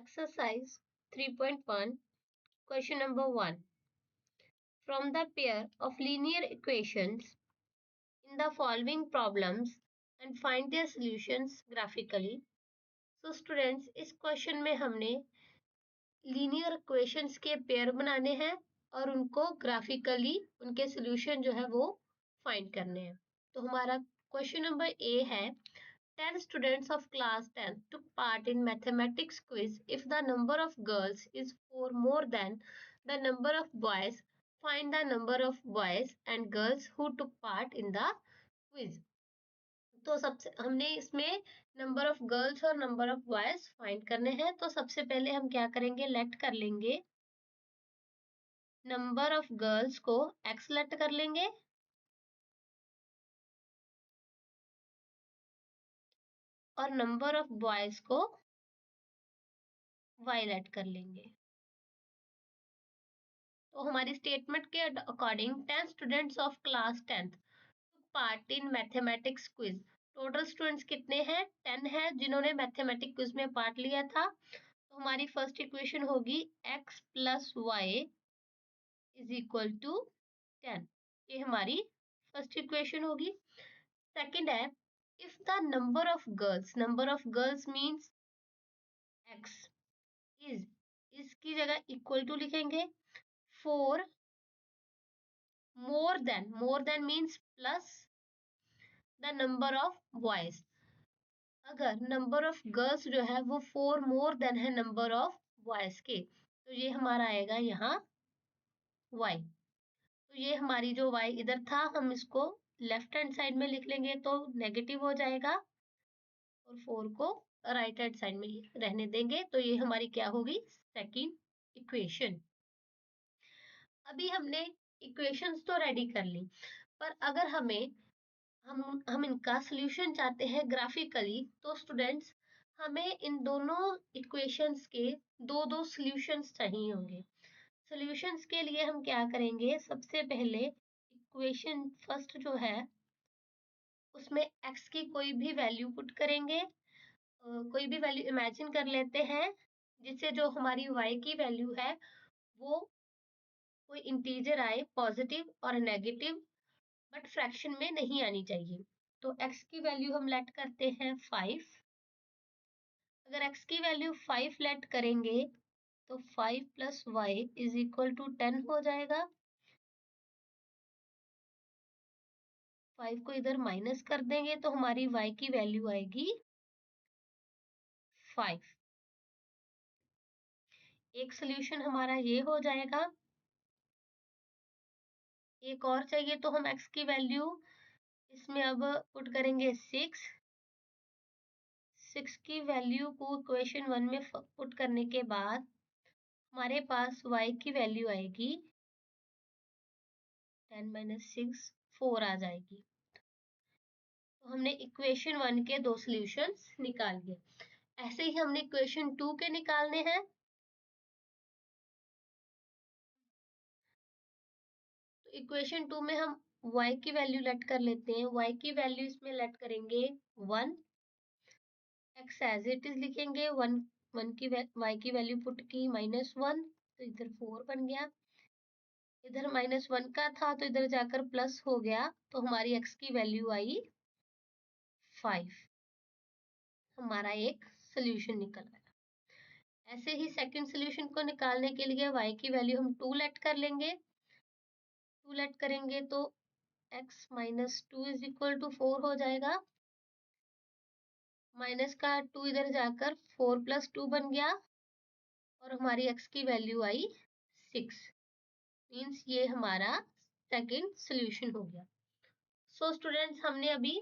Exercise 3.1, question number 1. From the pair of linear equations in the following problems and find their solutions graphically. So students, इस question में हमने linear equations के pair बनाने हैं और उनको ग्राफिकली उनके सॉल्यूशन जो है वो फाइंड करने हैं। तो हमारा क्वेश्चन नंबर ए है 10 students of class 10 took part in mathematics quiz. If the number of girls is 4 more than the number of boys, find the number of boys and girls who took part in the quiz. तो सबसे हमने इसमें number of girls और number of boys find करने हैं। तो सबसे पहले हम क्या करेंगे, लेट कर लेंगे नंबर ऑफ गर्ल्स को एक्स लेट कर लेंगे और नंबर ऑफ बॉयज को वाई लेट कर लेंगे। तो हमारी स्टेटमेंट के according 10 students of class 10th part in mathematics quiz. Total students कितने हैं, 10 है जिन्होंने मैथमेटिक्स क्विज में पार्ट लिया था। तो हमारी फर्स्ट इक्वेशन होगी x plus y is equal to 10। ये हमारी फर्स्ट इक्वेशन होगी। सेकंड है if the number of girls means x is, इसकी जगह इक्वल टू लिखेंगे। 4 more than means plus the number of boys. अगर नंबर ऑफ गर्ल्स जो है वो 4 मोर देन है नंबर ऑफ बॉयज के, तो ये हमारा आएगा यहाँ y। तो ये हमारी जो y इधर था हम इसको लेफ्ट हैंड साइड में लिख लेंगे तो नेगेटिव हो जाएगा और 4 को राइट हैंड साइड में रहने देंगे। तो ये हमारी क्या होगी, सेकंड इक्वेशन। अभी हमने इक्वेशंस तो रेडी कर ली, पर अगर हम इनका सॉल्यूशन चाहते हैं ग्राफिकली, तो स्टूडेंट्स हमें इन दोनों इक्वेशंस के दो दो सॉल्यूशंस चाहिए होंगे। सॉल्यूशंस के लिए हम क्या करेंगे, सबसे पहले इक्वेशन फर्स्ट जो है उसमें x की कोई भी वैल्यू पुट करेंगे। कोई भी वैल्यू इमेजिन कर लेते हैं जिससे जो हमारी y की वैल्यू है वो कोई इंटीजर आए, पॉजिटिव और नेगेटिव, बट फ्रैक्शन में नहीं आनी चाहिए। तो x की वैल्यू हम लेट करते हैं 5। अगर x की वैल्यू 5 लेट करेंगे तो 5 plus y is equal to 10 हो जाएगा। 5 को इधर माइनस कर देंगे तो हमारी y की वैल्यू आएगी 5। एक सोल्यूशन हमारा ये हो जाएगा। एक और चाहिए तो हम x की वैल्यू इसमें अब पुट करेंगे 6 की वैल्यू को इक्वेशन 1 में पुट करने के बाद हमारे पास y की वैल्यू आएगी 10 माइनस 6 4 आ जाएगी। तो हमने इक्वेशन 1 के दो सॉल्यूशंस निकाल लिए। ऐसे ही हमने इक्वेशन 2 के निकालने हैं। तो इक्वेशन 2 में हम y की वैल्यू लेट कर लेते हैं। y की वैल्यू इसमें लेट करेंगे 1, x एज इट इज लिखेंगे। 1 की y की वैल्यू पुट की -1 तो इधर 4 बन गया। इधर -1 का था तो इधर जाकर प्लस हो गया तो हमारी x की वैल्यू आई 5। हमारा एक सोल्यूशन निकल आया। ऐसे ही सेकंड सोल्यूशन को निकालने के लिए y की वैल्यू हम 2 लेट कर लेंगे। 2 लेट करेंगे तो x minus 2 is equal to 4 हो जाएगा। माइनस का 2 इधर जाकर 4 प्लस 2 बन गया और हमारी x की वैल्यू आई 6। मीन्स ये हमारा सेकंड सोल्यूशन हो गया। सो स्टूडेंट्स हमने अभी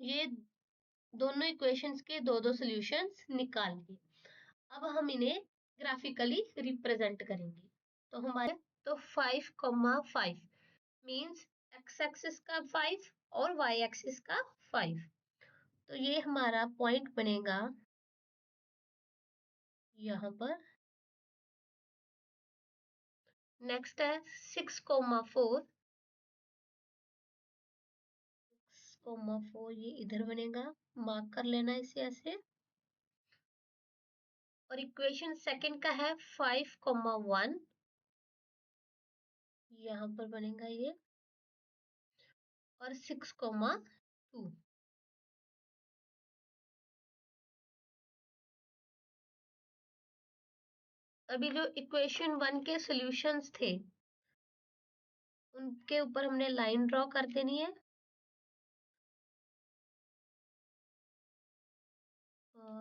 ये दोनों इक्वेशंस के दो दो सॉल्यूशंस निकाल लिए। अब हम इन्हें ग्राफिकली रिप्रेजेंट करेंगे। तो हमारे 5,5 मींस x एक्सिस का 5 और y एक्सिस का 5। तो ये हमारा पॉइंट बनेगा यहाँ पर। नेक्स्ट है 6,4 6,4 ये इधर बनेगा, मार्क कर लेना इसे ऐसे। और इक्वेशन सेकंड का है 5,1, यहाँ पर बनेगा ये, और 6,2। अभी जो इक्वेशन 1 के सॉल्यूशंस थे उनके ऊपर हमने लाइन ड्रॉ कर देनी है।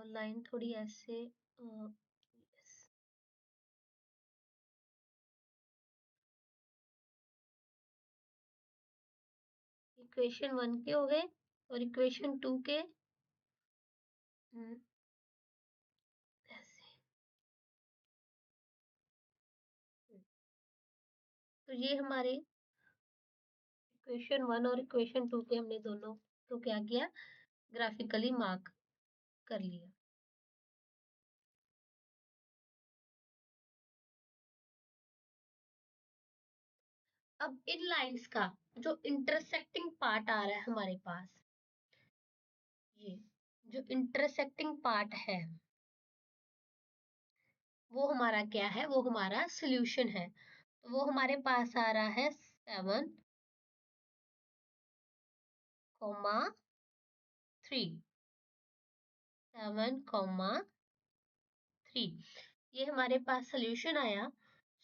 लाइन थोड़ी ऐसे, इक्वेशन 1 के हो गए और इक्वेशन 2 के ऐसे। तो ये हमारे इक्वेशन 1 और इक्वेशन 2 के हमने दोनों तो क्या किया, ग्राफिकली मार्क कर लिया। अब इन लाइंस का जो इंटरसेक्टिंग पार्ट आ रहा है हमारे पास, ये जो इंटरसेक्टिंग पार्ट है वो हमारा क्या है, वो हमारा सॉल्यूशन है। तो वो हमारे पास आ रहा है 7,3, 7,3, ये हमारे पास सॉल्यूशन आया।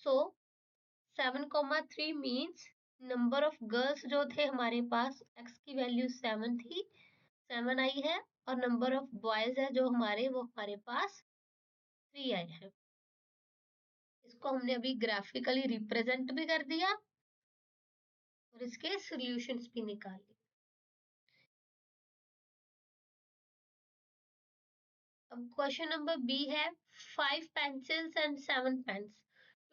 सो 7,3 मीन्स नंबर ऑफ गर्ल्स जो थे हमारे पास, x की वैल्यू 7 थी, 7 आई है, और नंबर ऑफ बॉयज है जो हमारे, वो हमारे पास 3 आए हैं। इसको हमने अभी ग्राफिकली रिप्रेजेंट भी कर दिया और इसके सॉल्यूशंस भी निकाल लिए। अब क्वेश्चन नंबर बी है, 5 pencils and 7 pens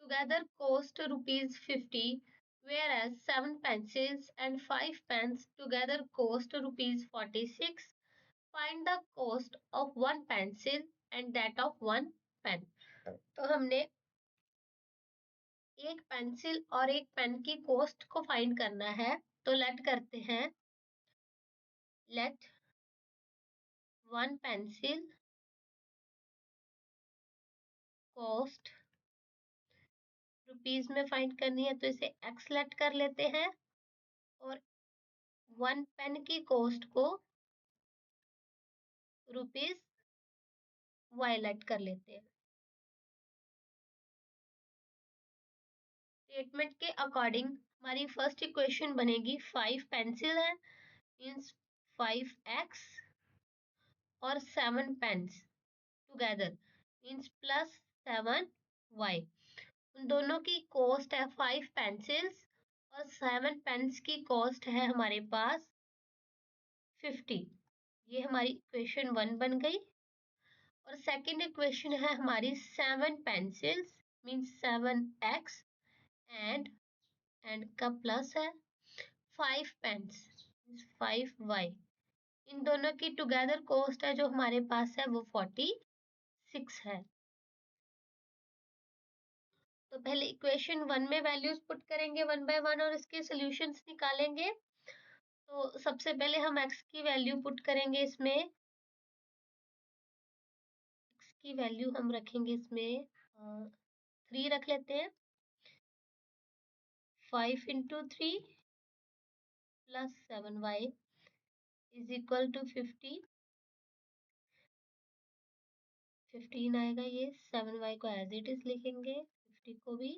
together cost ₹50, whereas 7 pencils and 5 pens together cost ₹46. Find the cost of one pencil and that of one pen. तो हमने एक पेंसिल और एक पेन की कॉस्ट को फाइंड करना है। तो लेट करते हैं, let one pencil cost rupees में फाइंड करनी है, तो इसे एक्स लेट कर लेते हैं, और वन पेन की कॉस्ट को रुपीज वाई लेट कर लेते हैं। स्टेटमेंट के अकॉर्डिंग हमारी फर्स्ट इक्वेशन बनेगी, 5 पेंसिल है मीन्स 5x और 7 pens together means plus 7y। उन दोनों की कॉस्ट है 5 पेंसिल्स और 7 पेन्स की कॉस्ट है हमारे पास 50। ये हमारी इक्वेशन 1 बन गई। और सेकंड इक्वेशन है हमारी 7 पेंसिल्स मीन्स 7x एंड का प्लस है 5 पेन्स 5y। इन दोनों की टुगेदर कॉस्ट है जो हमारे पास है वो 46 है। तो पहले इक्वेशन 1 में वैल्यूज पुट करेंगे 1 बाय 1 और इसके सॉल्यूशंस निकालेंगे। तो सबसे पहले हम x की वैल्यू पुट करेंगे इसमें। x की वैल्यू हम रखेंगे इसमें 3 रख लेते हैं। 5 into 3 plus 7y is equal to 50। 15 आएगा, ये 7y को एज इट इज लिखेंगे, 50 को भी।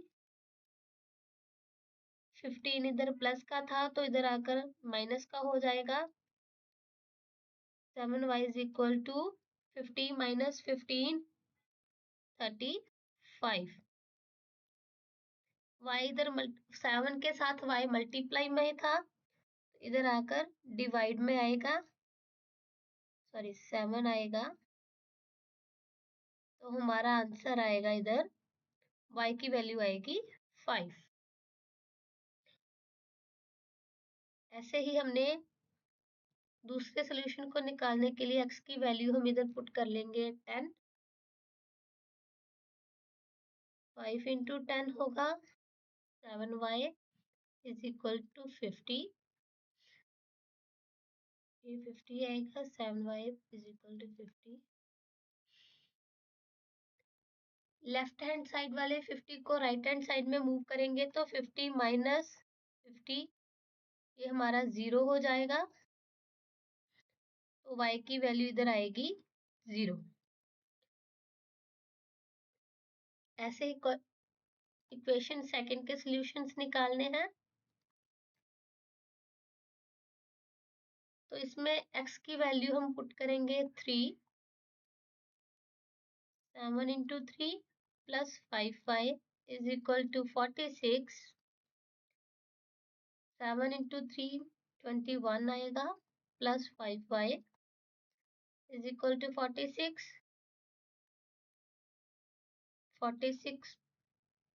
15 इधर प्लस का था तो इधर आकर माइनस का हो जाएगा। 7y is equal to 50 minus 15 35। y इधर 7 के साथ y मल्टीप्लाई में था, इधर आकर डिवाइड में आएगा, सॉरी 7 आएगा। तो हमारा आंसर आएगा इधर y की वैल्यू आएगी 5। ऐसे ही हमने दूसरे सॉल्यूशन को निकालने के लिए x की वैल्यू हम इधर पुट कर लेंगे 10। 5 इंटू 10 होगा 7y इज इक्वल टू 50। ये 50 आएगा, 7y is equal to 50। Left hand side वाले 50 को राइट हैंड साइड में मूव करेंगे तो 50 माइनस 50 ये हमारा 0 हो जाएगा, तो y की वैल्यू इधर आएगी 0। ऐसे ही इक्वेशन सेकंड के सॉल्यूशंस निकालने हैं। तो इसमें x की वैल्यू हम पुट करेंगे 3, 7 into 3 plus 5y is equal to 46, 7 into 3 21 आएगा, plus 5y is equal to 46, 46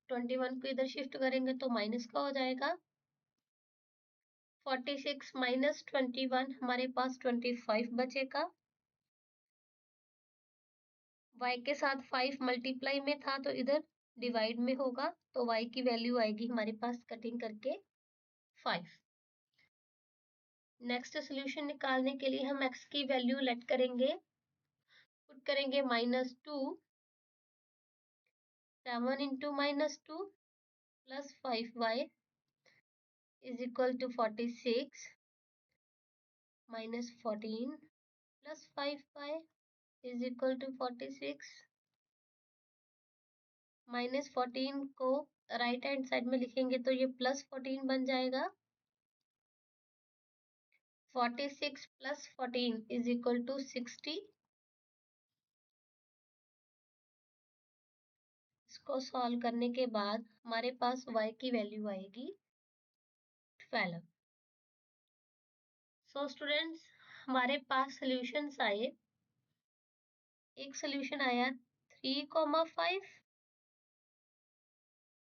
21 को इधर शिफ्ट करेंगे तो माइनस का हो जाएगा, 46 माइनस 21 हमारे पास 25 बचेगा, y के साथ 5 मल्टीप्लाई में था तो इधर डिवाइड में होगा, तो y की वैल्यू आएगी हमारे पास कटिंग करके 5। नेक्स्ट सॉल्यूशन निकालने के लिए हम x की वैल्यू लेट करेंगे, पुट करेंगे -2, 7 into -2 plus 5y is equal to 46 minus 14 plus 5y is equal to 46, -14 को राइट हैंड साइड में लिखेंगे तो ये +14 बन जाएगा, 46 प्लस 14 इज इक्वल टू 60। इसको सॉल्व करने के बाद हमारे पास y की वैल्यू आएगी 12। सो स्टूडेंट्स, हमारे पास सॉल्यूशंस आए, एक सॉल्यूशन आया 3,5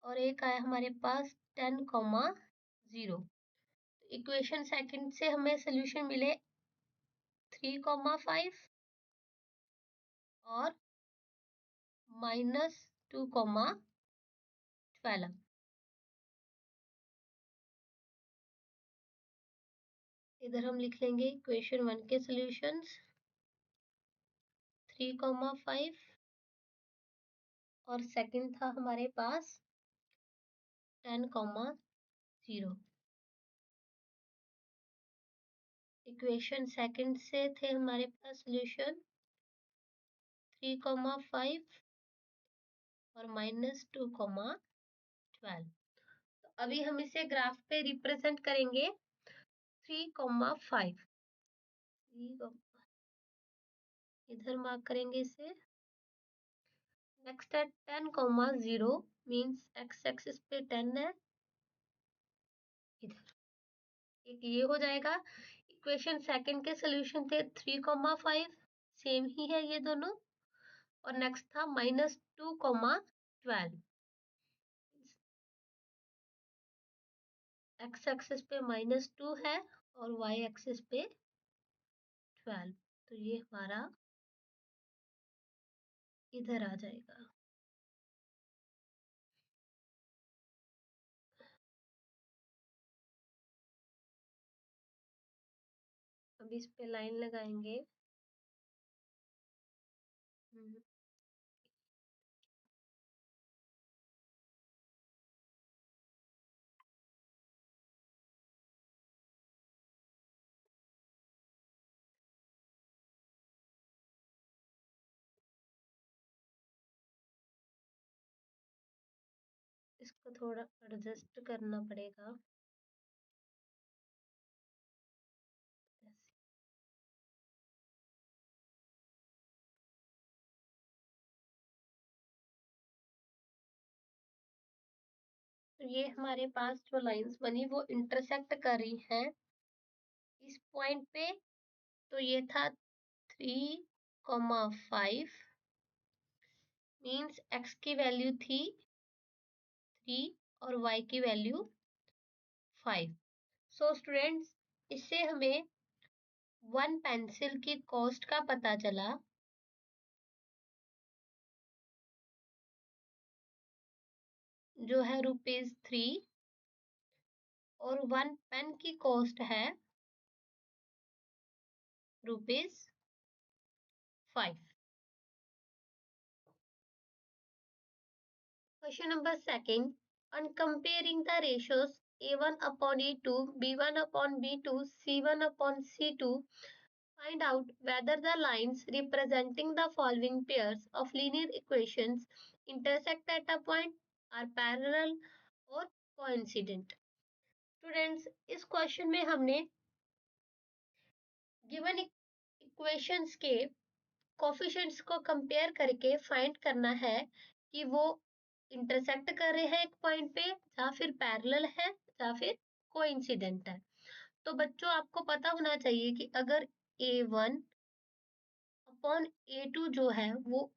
और एक आया हमारे पास 10,0। इक्वेशन सेकंड से हमें सॉल्यूशन मिले 3,5 और -2,12। इधर हम लिख लेंगे इक्वेशन 1 के सॉल्यूशंस 3,5 और सेकंड था हमारे पास 10,0। इक्वेशन सेकंड से थे हमारे पास सॉल्यूशन 3,5 और -2,12। तो अभी हम इसे ग्राफ पे रिप्रेजेंट करेंगे 3,5, इधर मार्क करेंगे इसे। नेक्स्ट है 10,0 मीन्स x एक्सिस पे 10 है, इधर एक ये हो जाएगा। इक्वेशन सेकंड के सॉल्यूशन थे 3,5, सेम ही है ये दोनों, और नेक्स्ट था -2,12। x एक्सिस पे -2 है और y एक्सिस पे 12, तो ये हमारा इधर आ जाएगा। अब इस पे लाइन लगाएंगे। इसको थोड़ा एडजस्ट करना पड़ेगा। तो ये हमारे पास जो लाइंस बनी वो इंटरसेक्ट कर रही हैं इस पॉइंट पे। तो ये था 3,5 मीन्स x की वैल्यू थी 3 और y की वैल्यू 5। सो स्टूडेंट्स, इससे हमें 1 पेंसिल की कॉस्ट का पता चला, जो है ₹3, और 1 पेन की कॉस्ट है ₹5। Question number second. On comparing the ratios A1 upon A2, B1 upon B2, C1 upon C2, find out whether the lines representing the following pairs of linear equations intersect at a point, are parallel or coincident. Students, इस question में हमने given equations के coefficients को compare करके find करना है कि वो इंटरसेक्ट कर रहे हैं एक पॉइंट पे, या फिर पैरेलल है, या फिर कोइंसिडेंट है। तो बच्चों, आपको पता होना चाहिए कि अगर A1 अपॉन A2 जो है वो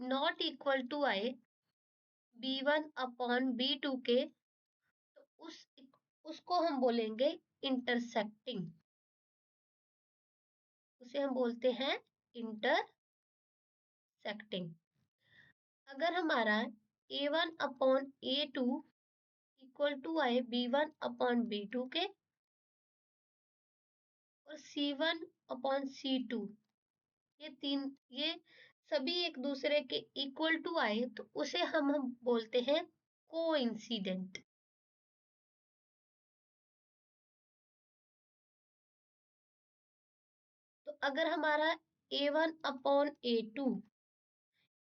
नॉट इक्वल टू आए B1 अपॉन B2 के, तो उसको हम बोलेंगे इंटरसेक्टिंग, उसे हम बोलते हैं इंटरसेक्टिंग। अगर हमारा A1 upon A2 equal to आए B1 अपॉन B2 के, और C1 अपॉन C2, ये सभी एक दूसरे के इक्वल टू आए, तो उसे हम बोलते हैं कोइंसिडेंट। तो अगर हमारा A1 upon A2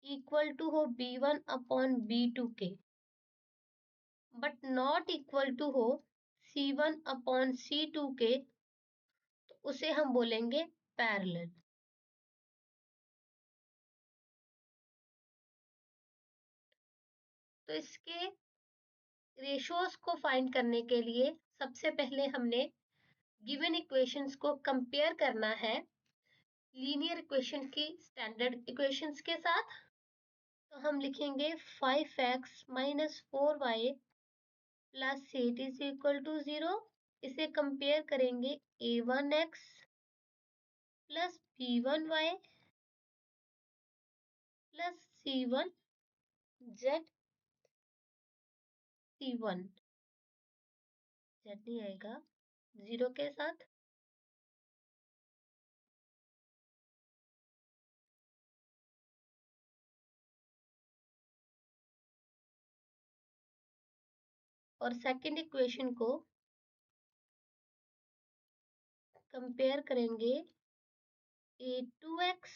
equal to हो B1 अपॉन B2 के, बट नॉट इक्वल टू हो C1 अपॉन C2 के, तो उसे हम बोलेंगे पैरेलल। तो इसके रेशोज को फाइंड करने के लिए सबसे पहले हमने गिवन इक्वेशंस को कंपेयर करना है लीनियर इक्वेशन की स्टैंडर्ड इक्वेशंस के साथ। तो हम लिखेंगे 5x minus 4y plus 8 is equal to 0। इसे कंपेयर करेंगे a1x plus b1y plus c1z, c1 z नहीं आएगा 0 के साथ। और सेकंड इक्वेशन को कंपेयर करेंगे a2x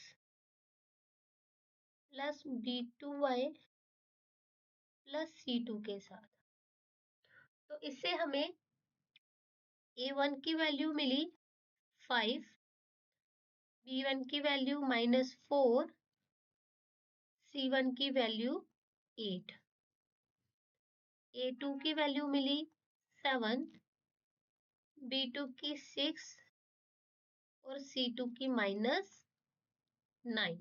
plus b2y plus c2 के साथ। तो इससे हमें a1 की वैल्यू मिली 5, b1 की वैल्यू -4, c1 की वैल्यू 8, a2 की वैल्यू मिली 7, b2 की 6 और c2 की -9।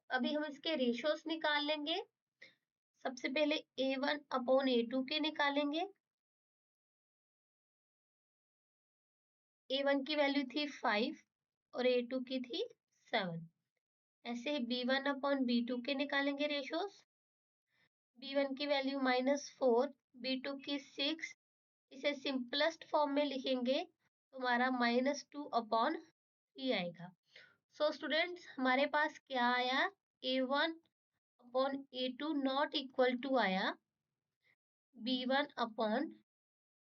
अभी हम इसके रेशियोज निकाल लेंगे। सबसे पहले a1 अपॉन a2 के निकालेंगे। a1 की वैल्यू थी 5 और a2 की थी 7। ऐसे ही b1 अपॉन b2 के निकालेंगे रेशियोज। b1 की वैल्यू -4, b2 की 6। इसे सिंपलेस्ट फॉर्म में लिखेंगे तो हमारा -2 अपॉन 3 आएगा। सो स्टूडेंट्स, हमारे पास क्या आया, a1 upon a2 not equal to आया b1 अपॉन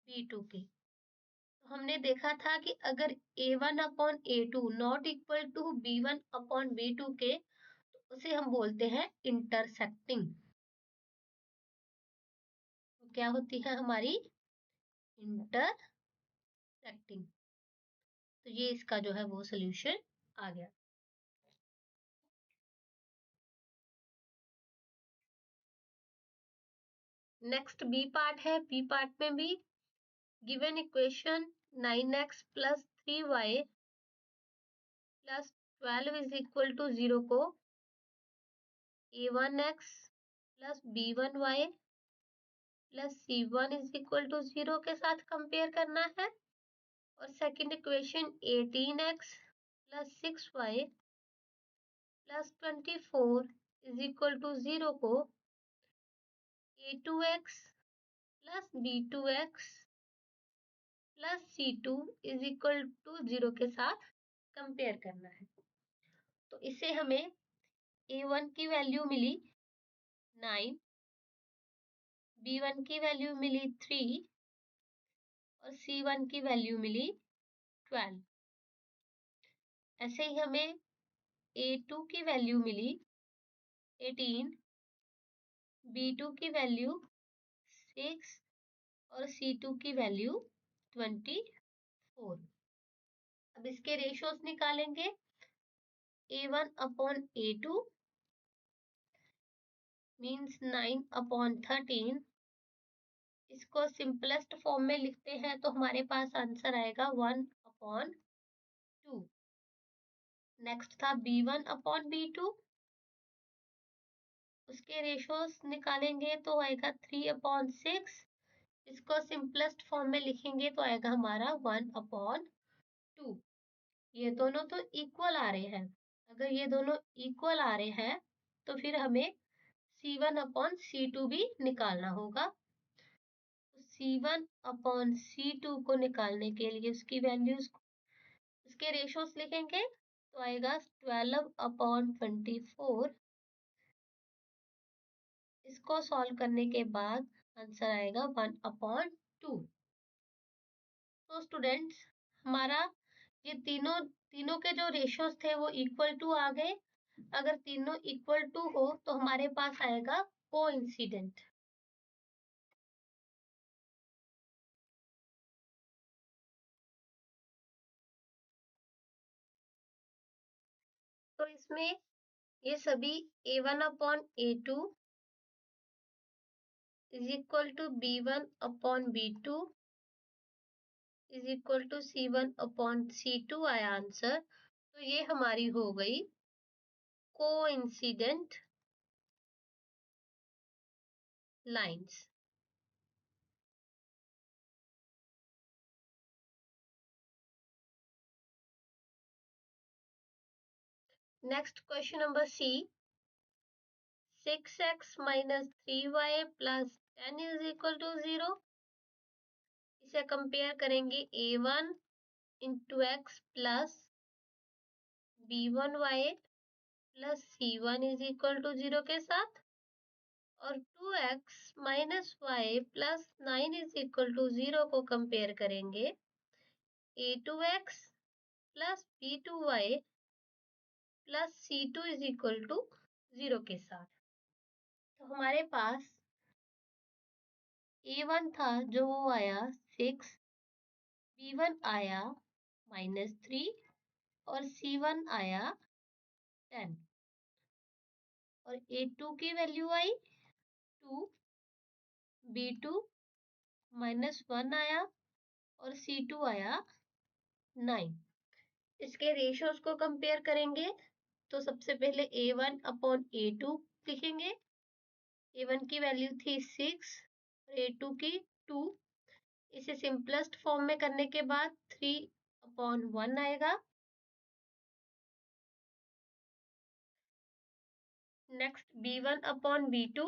b2 के। तो हमने देखा था कि अगर a1 upon a2 not equal to b1 upon b2 के, तो उसे हम बोलते हैं इंटरसेक्टिंग। तो क्या होती है हमारी इंटरसेक्टिंग। तो ये इसका जो है वो सोल्यूशन आ गया। नेक्स्ट बी पार्ट है। बी पार्ट में भी given equation 9x plus 3y plus 12 is equal to 0 को a1x plus b1y plus c1 is equal to 0 के साथ कंपेयर करना है। और second equation 18x plus 6y plus 24 is equal to 0 को a2x plus b2x plus c2 is equal to 0 के साथ compare करना है। तो इसे हमें a1 की वैल्यू मिली 9, B1 की वैल्यू मिली 3 और C1 की वैल्यू मिली 12। ऐसे ही हमें A2 की वैल्यू मिली 18, B2 की वैल्यू 6 और C2 की वैल्यू 24। अब इसके रेशियोज निकालेंगे। A1 upon A2 means 9 upon 13। इसको सिंपलेस्ट फॉर्म में लिखते हैं तो हमारे पास आंसर आएगा 1 अपॉन 2। नेक्स्ट था B1 अपॉन B2, उसके रेशियोज निकालेंगे तो आएगा 3 अपॉन 6। इसको सिंपलेस्ट फॉर्म में लिखेंगे तो आएगा हमारा 1 अपॉन 2। ये दोनों तो इक्वल आ रहे हैं। अगर ये दोनों इक्वल आ रहे हैं तो फिर हमें C1 अपॉन C2 भी निकालना होगा। तो C1 अपॉन C2 को निकालने के लिए उसकी वैल्यूज, उसके रेशियोज लिखेंगे तो आएगा 12 अपॉन 24। इसको सॉल्व करने के बाद आंसर आएगा 1 अपॉन 2। तो स्टूडेंट्स, हमारा ये तीनों के जो रेशियोज थे वो इक्वल टू आ गए। अगर तीनों इक्वल टू हो तो हमारे पास आएगा कोइंसिडेंट। तो इसमें ये सभी A1 upon A2 is equal to B1 upon B2 is equal to C1 upon C2 आया आंसर। तो ये हमारी हो गई coincident lines. Next question number C, 6x minus 3y plus 10 is equal to 0। इसे कंपेयर करेंगे A1 into X plus B1y plus C1 is equal to 0 के साथ, और 2x minus y plus 9 is equal to 0 को compare करेंगे A2x plus B2y plus C2 is equal to 0 के साथ। तो हमारे पास A1 था जो वो आया 6, B1 आया -3 और C1 आया 10, और A2 की वैल्यू आई 2, B2 -1 आया और C2 आया 9। इसके रेशियोज को कंपेयर करेंगे तो सबसे पहले A1 अपॉन A2 लिखेंगे। A1 की वैल्यू थी 6 और A2 की 2। इसे सिंपलेस्ट फॉर्म में करने के बाद 3 अपॉन 1 आएगा। Next B1 upon B2,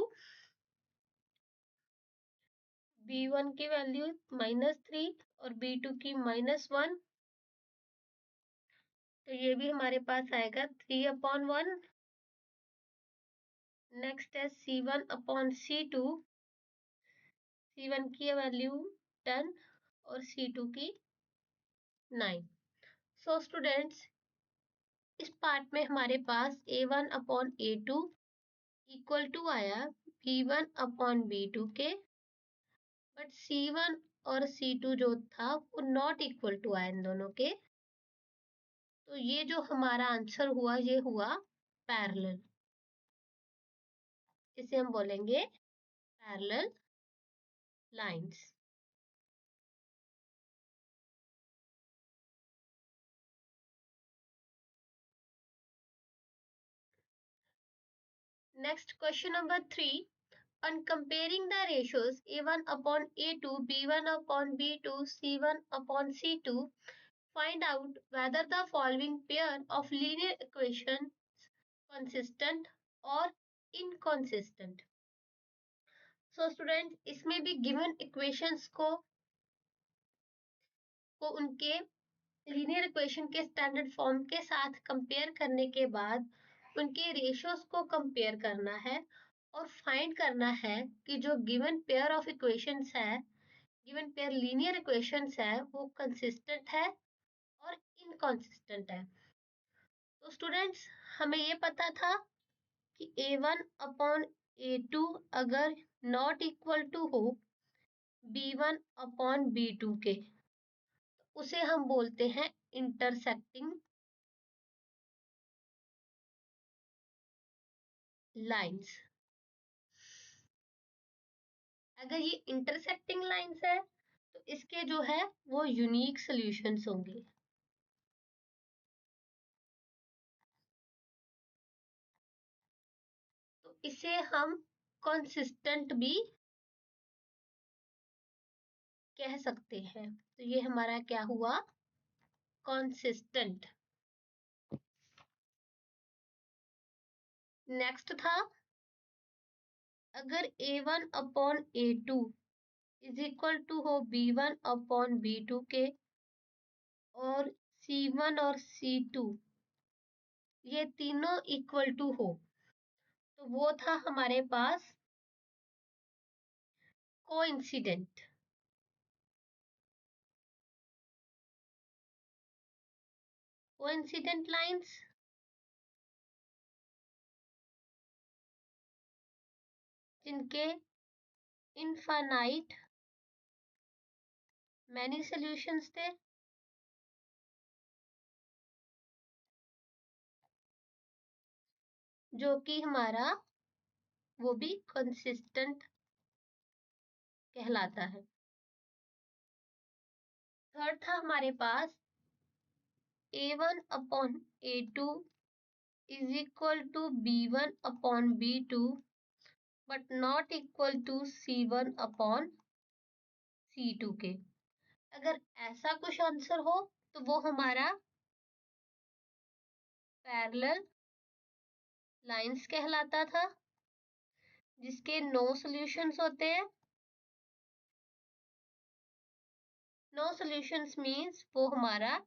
B1 की वैल्यू -3 और B2 की -1, तो ये भी हमारे पास आएगा 3 अपॉन 1। नेक्स्ट है C1 अपॉन C2, C1 की वैल्यू 10 और C2 की 9। सो स्टूडेंट्स, इस पार्ट में हमारे पास A1 upon A2 equal to आया B1 अपॉन B2 के, बट C1 और C2 जो था वो नॉट इक्वल टू आया इन दोनों के। तो ये जो हमारा आंसर हुआ ये हुआ पैरेलल। इसे हम बोलेंगे parallel lines. Next question number 3, on comparing the ratios A1 upon A2, B1 upon B2, C1 upon C2, find out whether the following pair of linear equations consistent or inconsistent। So students, इसमें भी given equations को उनके linear equation के standard form के साथ compare करने के बाद उनके रेशियोज को कंपेयर करना है और फाइंड करना है कि जो गिवन पेयर ऑफ इक्वेशंस है, गिवन पेयर लीनियर इक्वेशंस है, वो कंसिस्टेंट है और इनकंसिस्टेंट है। तो स्टूडेंट्स, हमें ये पता था कि a1 अपॉन a2 अगर नॉट इक्वल टू हो b1 अपॉन b2 के, तो उसे हम बोलते हैं इंटरसेक्टिंग लाइंस। अगर ये इंटरसेक्टिंग लाइंस है तो इसके जो है वो यूनिक सॉल्यूशंस होंगे। तो इसे हम कंसिस्टेंट भी कह सकते हैं। तो ये हमारा क्या हुआ, कंसिस्टेंट। नेक्स्ट था, अगर a1 upon a2 is equal to हो b1 अपॉन b2 के और c1 और c2 ये तीनों इक्वल टू हो, तो वो था हमारे पास कोइंसिडेंट। कोइंसिडेंट लाइंस जिनके इनफाइनाइट मैनी सॉल्यूशंस थे, जो कि हमारा वो भी कंसिस्टेंट कहलाता है। थर्ड था हमारे पास a1 upon a2 is equal to b1 upon b2 but not equal to c1 upon c2 के। अगर ऐसा कुछ आंसर हो तो वो हमारा पैरेलल लाइंस कहलाता था, जिसके नो सॉल्यूशंस होते हैं। नो सॉल्यूशंस मींस वो हमारा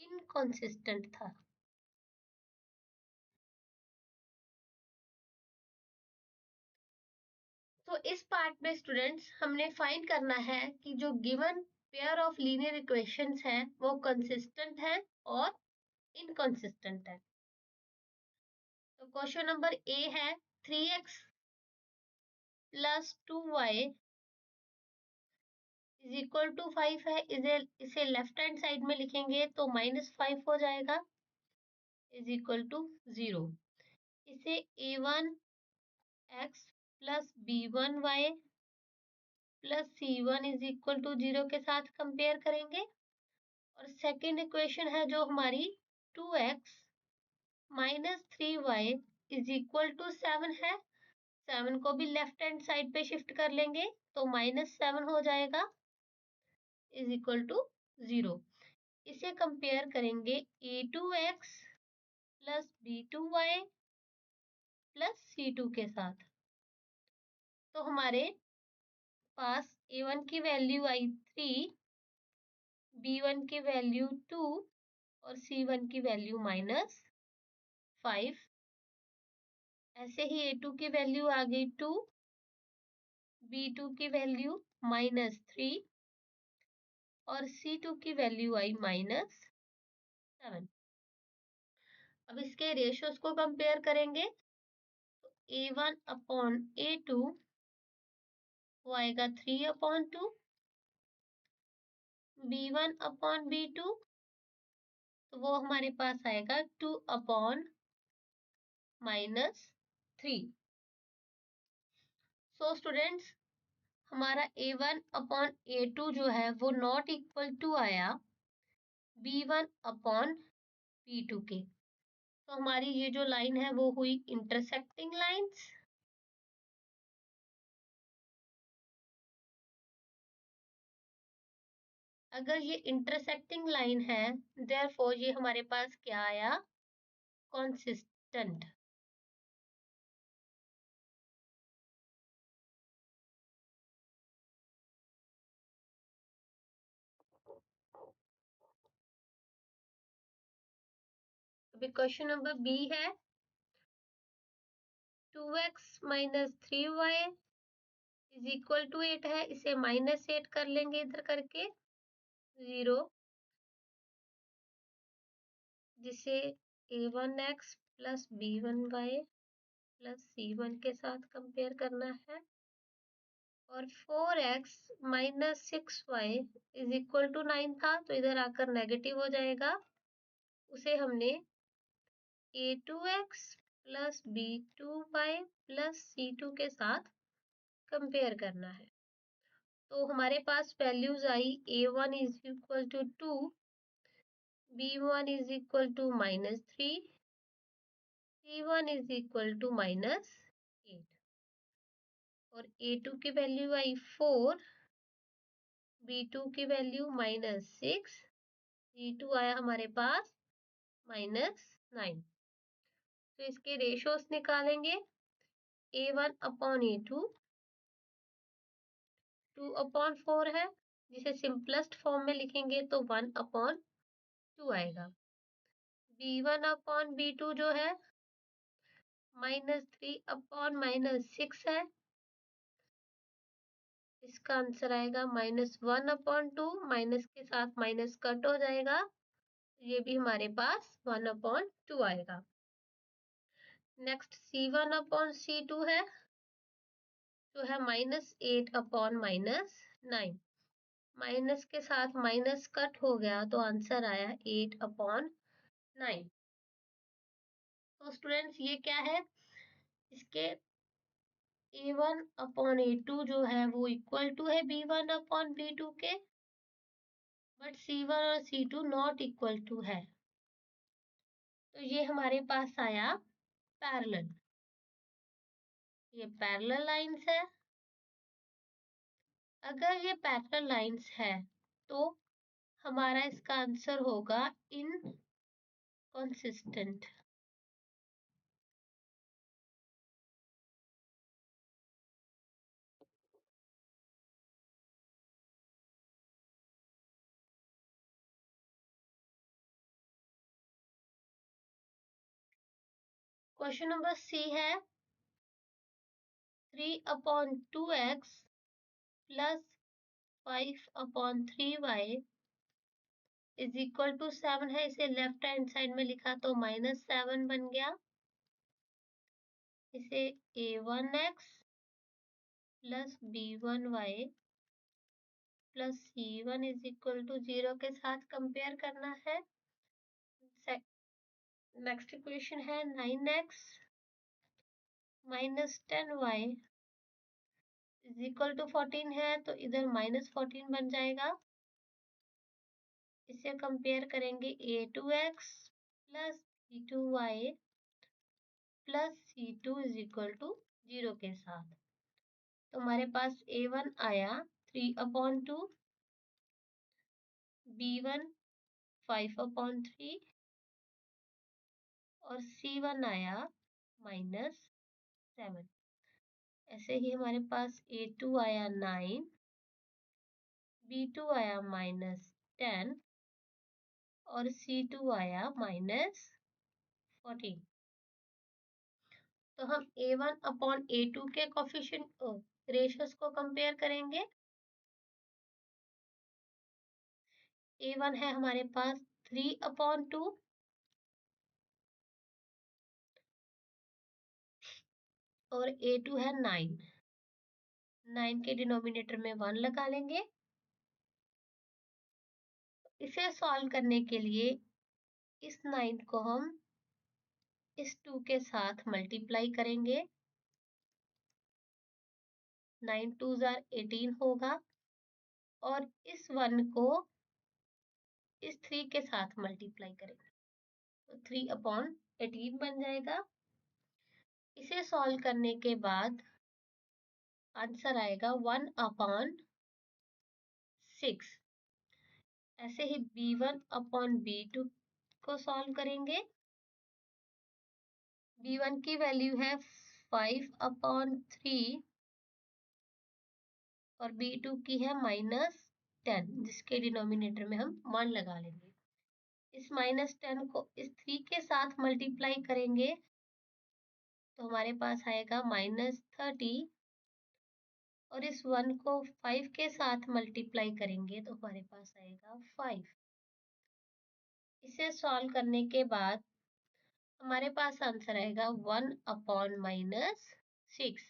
इनकंसिस्टेंट था। तो इस पार्ट में स्टूडेंट्स हमने फाइंड करना है कि जो given pair of linear equations हैं वो कंसिस्टेंट है और इनकंसिस्टेंट है। तो क्वेश्चन नंबर ए है 3x plus 2y is equal to 5 है। इसे लेफ्ट हैंड साइड में लिखेंगे तो -5 हो जाएगा इज इक्वल टू 0। इसे a1x plus b1y plus c1 is equal to 0 के साथ कंपेयर करेंगे। और सेकेंड इक्वेशन है जो हमारी 2x minus 3y is equal to 7 है। 7 को भी लेफ्ट हैंड साइड पे शिफ्ट कर लेंगे तो -7 हो जाएगा इज इक्वल टू 0। इसे कंपेयर करेंगे a2x plus b2y plus c2 के साथ। तो हमारे पास a1 की वैल्यू आई 3, b1 की वैल्यू 2 और c1 की वैल्यू -5। ऐसे ही a2 की वैल्यू आ गई 2, b2 की वैल्यू -3 और c2 की वैल्यू आई -7। अब इसके रेशियोज को कंपेयर करेंगे तो a1 अपॉन a2 वो आएगा 3/2, b1 अपॉन b2 तो वो हमारे पास आएगा 2/-3। सो स्टूडेंट्स, हमारा a1 अपॉन a2 जो है वो नॉट इक्वल टू आया b1 अपॉन b2 के। तो हमारी ये जो लाइन है वो हुई इंटरसेक्टिंग लाइंस। अगर ये इंटरसेक्टिंग लाइन है देयरफॉर ये हमारे पास क्या आया, कंसिस्टेंट। अभी क्वेश्चन नंबर बी है, 2x minus 3y is equal to 8 है, इसे -8 कर लेंगे इधर करके 0, जिसे a1x plus b1y plus c1 के साथ कंपेयर करना है। और 4x minus 6y is equal to 9 था, तो इधर आकर नेगेटिव हो जाएगा, उसे हमने a2x plus b2y plus c2 के साथ कंपेयर करना है। तो हमारे पास वैल्यूज आई a1 is equal to 2, b1 is equal to -3, c1 is equal to -8 और a2 की वैल्यू आई 4, b2 की वैल्यू -6, c2 आया हमारे पास -9। तो इसके रेशियोज निकालेंगे, a1 अपॉन a2 2/4 है, जिसे सिंपलेस्ट फॉर्म में लिखेंगे तो 1/2 आएगा। b1 अपॉन b2 जो है -3/-6 है, इसका आंसर आएगा -1/2, माइनस के साथ माइनस कट हो जाएगा, ये भी हमारे पास 1/2 आएगा। नेक्स्ट c1 अपॉन c2 है, जो है -8/-9, माइनस के साथ माइनस कट हो गया तो आंसर आया 8/9। तो स्टूडेंट्स ये क्या है, इसके a1 अपॉन a2 जो है वो इक्वल टू है b1 अपॉन b2 के, बट c1 और c2 नॉट इक्वल टू है, तो ये हमारे पास आया पैरेलल। ये पैरेलल लाइंस है। अगर ये पैरेलल लाइंस है तो हमारा इसका आंसर होगा इनकंसिस्टेंट। क्वेश्चन नंबर सी है 3/2x plus 5/3y is equal to 7 है, इसे लेफ्ट हैंड साइड में लिखा तो -7 बन गया, इसे a1x plus b1y plus c1 is equal to 0 के साथ कंपेयर करना है। नेक्स्ट इक्वेशन है 9x minus 10y is equal to 14 है, तो इधर -14 बन जाएगा, इसे कंपेयर करेंगे a2x plus b2y plus c2 is equal to 0 के साथ। तो हमारे पास a1 आया 3/2, b1 5/3 और c1 आया -7। ऐसे ही हमारे पास a2 आया 9, b2 आया -10 और c2 आया -14। तो हम a1 अपॉन a2 के कोफिशिएंट रेशियोज को कंपेयर करेंगे। a1 है हमारे पास 3/2 और a2 है 9, 9 के डिनोमिनेटर में 1 लगा लेंगे। इसे सॉल्व करने के लिए इस 9 को हम इस 2 के साथ मल्टीप्लाई करेंगे, 9 2s are 18 होगा और इस 1 को इस 3 के साथ मल्टीप्लाई करेंगे तो 3/18 बन जाएगा। इसे सॉल्व करने के बाद आंसर आएगा 1/6। ऐसे ही b1 अपॉन b2 को सॉल्व करेंगे। b1 की वैल्यू है 5/3 और b2 की है -10, जिसके डिनोमिनेटर में हम 1 लगा लेंगे। इस -10 को इस 3 के साथ मल्टीप्लाई करेंगे तो हमारे पास आएगा -30 और इस 1 को 5 के साथ मल्टीप्लाई करेंगे तो हमारे पास आएगा 5। इसे सॉल्व करने के बाद हमारे पास आंसर आएगा 1/-6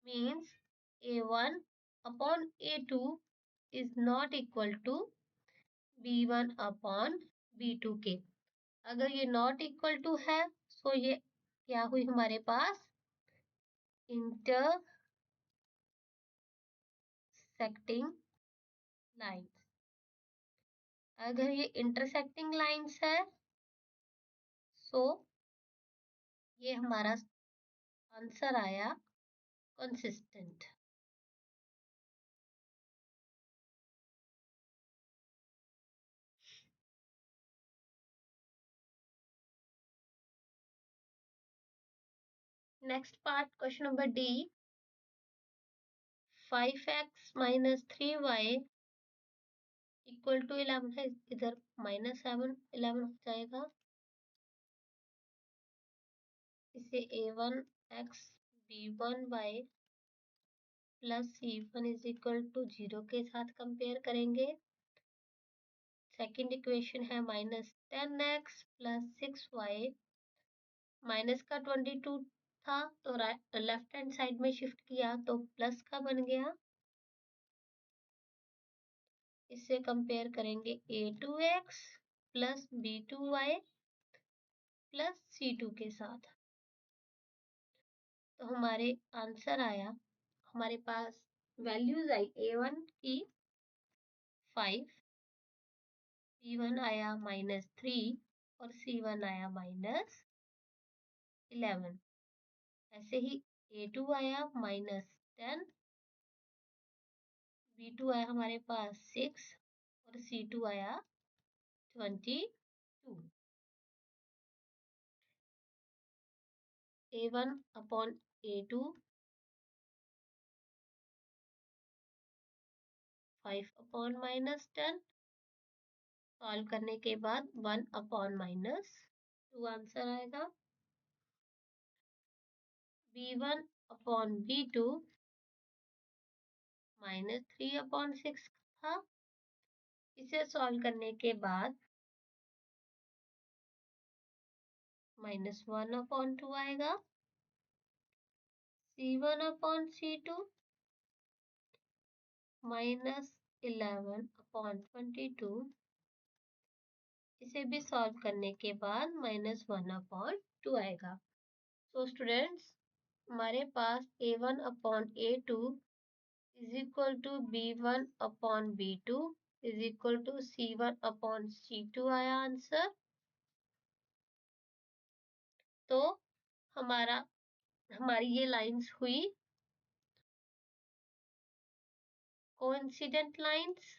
means A1/A2 is not equal to B1/B2 के। अगर ये नॉट इक्वल टू है तो ये क्या हुई हमारे पास इंटरसेक्टिंग लाइन्स। अगर ये इंटरसेक्टिंग लाइन्स है सो ये हमारा आंसर आया consistent. Next part question number D 5x minus 3y equal to 11 है, इधर -7 11 हो जाएगा। इसे a1x b1y plus c1 is equal to 0 के साथ कंपेयर करेंगे। सेकेंड इक्वेशन है -10x प्लस 6y, माइनस का 22 था तो लेफ्ट हैंड साइड में शिफ्ट किया तो प्लस का बन गया। इससे कंपेयर करेंगे a2x plus b2y plus c2 के साथ तो हमारे आंसर आया, हमारे पास वैल्यूज आई a1 की 5, b1 आया -3 और c1 आया -11। ऐसे ही a2 आया -10, b2 आया हमारे पास 6 और c2 आया 22। a1/a2 5/-10 सॉल्व करने के बाद 1/-2 आंसर आएगा। b1/b2 -3/6 था। इसे सॉल्व करने के बाद -1/2 आएगा। c1/c2 -11/22 इसे भी सॉल्व करने के बाद -1/2 आएगा। तो स्टूडेंट्स हमारे पास a1/a2 is equal to b1/b2 is equal to c1/c2 आया आंसर। तो हमारी ये लाइंस हुई कोइंसिडेंट लाइंस।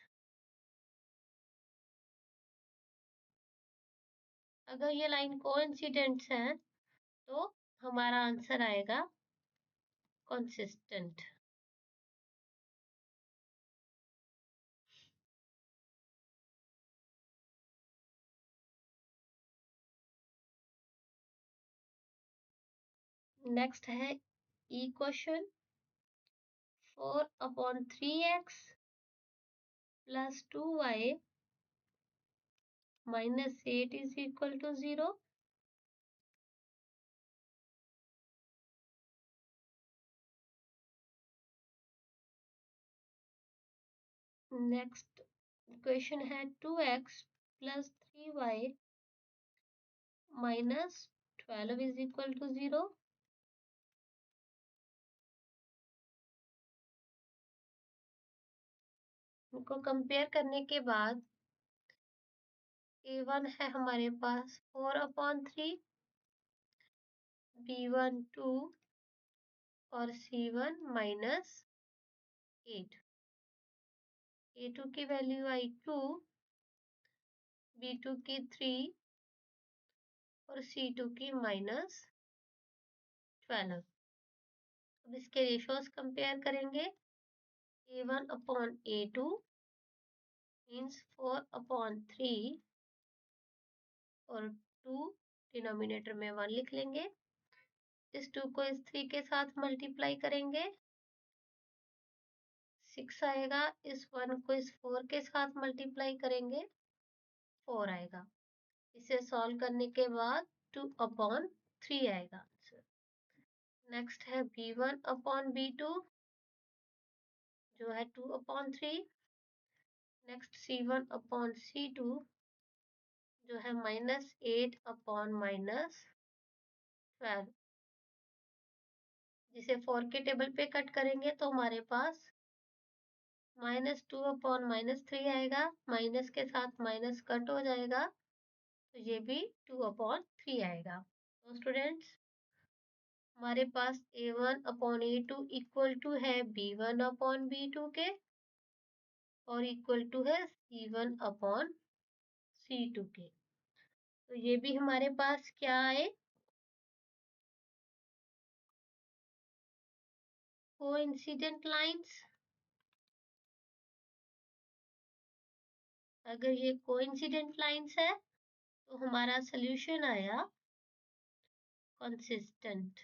अगर ये लाइन कोइंसिडेंट्स है तो हमारा आंसर आएगा कंसिस्टेंट। नेक्स्ट है equation 4/3x plus 2y -8 is equal to 0। Next equation है 2x plus 3y -12 is equal to 0। इनको कंपेयर करने के बाद a1 है हमारे पास 4/3, b1 2 और c1 -8। a2 की वैल्यू आई 2, b2 की 3 और c2 की -12। अब इसके रेशियोज कंपेयर करेंगे a1/a2 मीन्स 4/3 और 2 डिनोमिनेटर में 1 लिख लेंगे। इस इस 2 को इस 3 के साथ मल्टीप्लाई करेंगे 6 आएगा, इस 1 को इस 4 के साथ मल्टीप्लाई करेंगे 4 आएगा। इसे सॉल्व करने के बाद 2/3 आएगा आंसर। नेक्स्ट है B1/B2 जो है 2/3। नेक्स्ट C1/C2 जो है -8/-12, जिसे 4 के टेबल पे कट करेंगे तो हमारे पास -2/-3 आएगा, माइनस के साथ माइनस कट हो जाएगा तो ये भी 2/3 आएगा। तो स्टूडेंट्स हमारे पास A1/A2 इक्वल टू है B1/B2 के और इक्वल टू है C1/C2 के। तो ये भी हमारे पास क्या आए, कोइंसिडेंट लाइंस। अगर ये कोइंसिडेंट लाइंस है तो हमारा सॉल्यूशन आया कंसिस्टेंट।